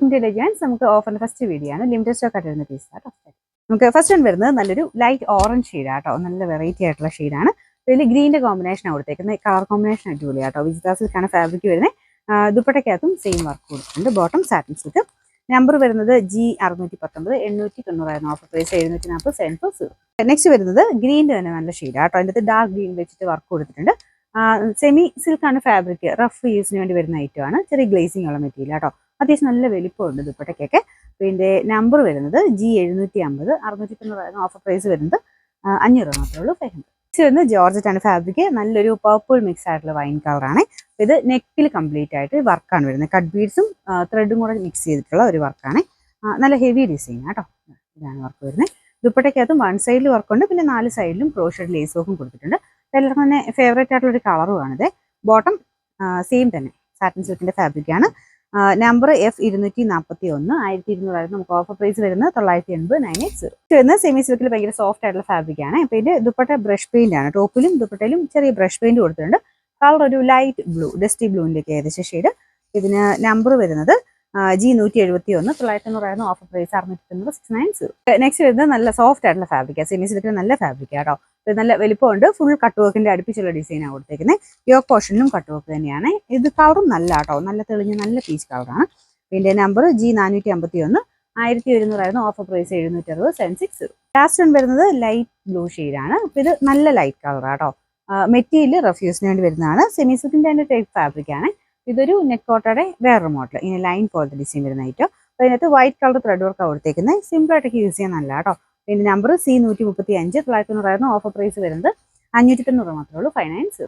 Intelligence നമുക്ക് ഓഫറിന്റെ first video ആണ്. Limited stock ആയിട്ട് വരുന്ന പീസ് കേട്ടോ. നമുക്ക് ഫസ്റ്റ് വൺ വരുന്നത് നല്ലൊരു ലൈറ്റ് ഓറഞ്ച് ഷെയ്ഡാട്ടോ. നല്ല വെറൈറ്റി ആയിട്ടുള്ള ഷെയ്ഡാണ്. ഇതിൽ ഗ്രീനിന്റെ കോമ്പിനേഷൻ കൊടുത്തേക്കുന്നത്. കളർ കോമ്പിനേഷൻ അടിപൊളിയാട്ടോ. വിജിതാ സിൽക്കാണ് ഫാബ്രിക് വരുന്നത്. ദുപ്പട്ടയ്ക്കകത്തും സെയിം വർക്ക് കൊടുത്തിട്ടുണ്ട്. Bottom satin silk. നമ്പർ വരുന്നത് G619 890 ഓഫർ പ്രൈസ് 740 740. നെക്സ്റ്റ് വരുന്നത് ഗ്രീനിന്റെ തന്നെ നല്ല ഷെയ്ഡാട്ടോ. അതിൻ്റെ ഡാർക്ക് ഗ്രീൻ വെച്ചിട്ട് വർക്ക് കൊടുത്തിട്ടുണ്ട്. സെമി സിൽക്കാണ് ഫാബ്രിക്. റഫ് യൂസിന് വേണ്ടി വരുന്ന ഐറ്റം ആണ്. ചെറിയ ഗ്ലേസിംഗ് ഉള്ള മെറ്റീരിയൽ കേട്ടോ. അത്യാവശ്യം നല്ല വലിപ്പമുണ്ട് ദുപ്പട്ടയ്ക്കൊക്കെ. പിന്നെ നമ്പർ വരുന്നത് G750 690 ഓഫർ പ്രൈസ് വരുന്നത് 500 മാത്രമേ ഉള്ളൂ. 500. നെക്സ്റ്റ് വരുന്നത് ജോർജറ്റ് ആണ് ഫാബ്രിക്. നല്ലൊരു പർപ്പിൾ മിക്സ് ആയിട്ടുള്ള വൈൻ കളറാണ്. ഇത് നെക്കിൽ കംപ്ലീറ്റ് ആയിട്ട് വർക്കാണ് വരുന്നത്. കട്ട് ബീഡ്സും ത്രെഡും കൂടെ മിക്സ് ചെയ്തിട്ടുള്ള ഒരു വർക്കാണ്. നല്ല ഹെവി ഡിസൈൻ കേട്ടോ. ഇതാണ് വർക്ക് വരുന്നത്. ദുപ്പട്ടയ്ക്കകത്തും വൺ സൈഡിൽ വർക്കുണ്ട്. പിന്നെ 4 സൈഡിലും ക്രോഷഡ് ലേസ് വർക്കും കൊടുത്തിട്ടുണ്ട്. എല്ലാവർക്കും തന്നെ ഫേവറേറ്റ് ആയിട്ടുള്ള ഒരു കളറുമാണിത്. ബോട്ടം സെയിം തന്നെ സാറ്റിൻ സിൽക്കിന്റെ ഫാബ്രിക് ആണ്. നമ്പർ F241 1200 നമുക്ക് ഓഫർ പ്രൈസ് വരുന്നത് 980 980. വരുന്നത് സെമി സിൽക്കിൽ ഭയങ്കര സോഫ്റ്റ് ആയിട്ടുള്ള ഫാബ്രിക് ആണ്. അപ്പോൾ ഇതിന്റെ ദുപ്പട്ട ബ്രഷ് പെയിന്റ് ആണ്. ടോപ്പിലും ദുപ്പട്ടയിലും ചെറിയ ബ്രഷ് പെയിന്റ് കൊടുത്തിട്ടുണ്ട്. കളർ ഒരു ലൈറ്റ് ബ്ലൂ, ഡസ്റ്റി ബ്ലൂവിന്റെ ഒക്കെ ഏകദേശം ഷെയ്ഡ്. ഇതിന് നമ്പർ വരുന്നത് G171 900 ഓഫർ പ്രൈസ് 690 690. നെക്സ്റ്റ് വരുന്നത് നല്ല സോഫ്റ്റ് ആയിട്ടുള്ള ഫാബ്രിക്. സെമി സിൽക്കിന് നല്ല ഫാബ്രിക് ആട്ടോ. നല്ല വലിപ്പമുണ്ട്. ഫുൾ കട്ട് വർക്കിന്റെ അടുപ്പിച്ചുള്ള ഡിസൈനാണ് കൊടുത്തേക്കുന്നത്. യോക്ക് പോർഷനിലും കട്ട് വർക്ക് തന്നെയാണ്. ഇത് കളറും നല്ല ആട്ടോ. നല്ല തെളിഞ്ഞ നല്ല പീച്ച് കളറാണ്. ഇതിന്റെ number G451 1100 offer price 760 760. Last one വരുന്നത് ലൈറ്റ് ബ്ലൂ ഷെയ്ഡാണ്. അപ്പോൾ ഇത് നല്ല ലൈറ്റ് കളറാട്ടോ. മെറ്റീരിയൽ റഫ്യൂസിന് വേണ്ടി വരുന്നതാണ്. സെമി സിൽക്കിന്റെ തന്നെ ടൈപ്പ് ഫാബ്രിക് ആണ്. ഇതൊരു നെക്കോട്ടയുടെ വേറൊരു മോഡൽ. ഇങ്ങനെ ലൈൻ പോലത്തെ ഡിസൈൻ വരുന്ന ഐറ്റം. അപ്പോൾ അതിനകത്ത് വൈറ്റ് കളർ ത്രെഡ് വർക്കാണ് കൊടുത്തേക്കുന്നത്. സിമ്പിളായിട്ടൊക്കെ യൂസ് ചെയ്യാൻ നല്ല കേട്ടോ. പിന്നെ നമ്പർ C135 900 ഓഫർ പ്രൈസ് വരുന്നത് 590 മാത്രമേ ഉള്ളൂ. 590.